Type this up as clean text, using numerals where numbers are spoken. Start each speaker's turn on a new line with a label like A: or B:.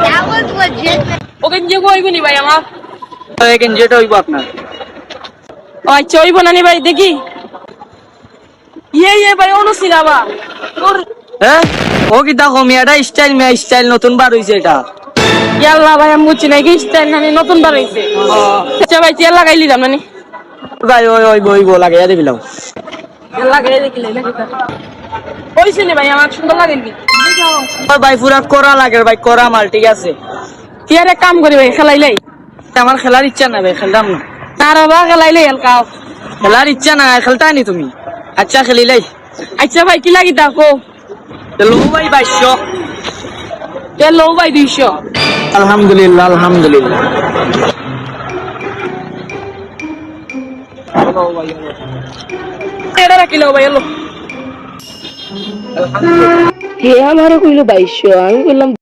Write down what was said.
A: That was legit.
B: ওকে যে কইবো নি ভাই আমার
C: দেখেন যেটা হইব আপনার
B: ও আচ্ছা হইব না নি ভাই দেখি ইয়ে ভাই অনুসি না বা
C: হ্যাঁ ও কি দেখো মেয়েটা স্টাইল নতুন বার হইছে এটা
B: ইয়াল্লা ভাই আমি বুঝছি না কি স্টাইল নানি নতুন বার হইছে আচ্ছা ভাই তেল লাগাইলি দাম নানি
C: ভাই ওই বইবো লাগাইয়া দিবিলাম
B: তেল লাগাই দেখিলে নাকি কইছে নি ভাই আমার সুন্দর লাগে নি
C: ভাই পুরা করা লাগে ভাই করা মাল ঠিক আছে
B: কি আর এক কাম করি ভাই খেলাইলাই
C: আমার খেলার ইচ্ছা না ভাই খেলতাম না
B: তার বা খেলাইলাই হালকা
C: খেলার ইচ্ছা না খেলতা নি তুমি আচ্ছা খেলিলাই
B: আচ্ছা ভাই কি লাগি দেখো
C: লো ভাই 2200
B: তেল লো ভাই 200
C: আলহামদুলিল্লাহ
B: এটা রাখিলো ভাই এলো
D: হে আমারও কইলো 2200 আমি বললাম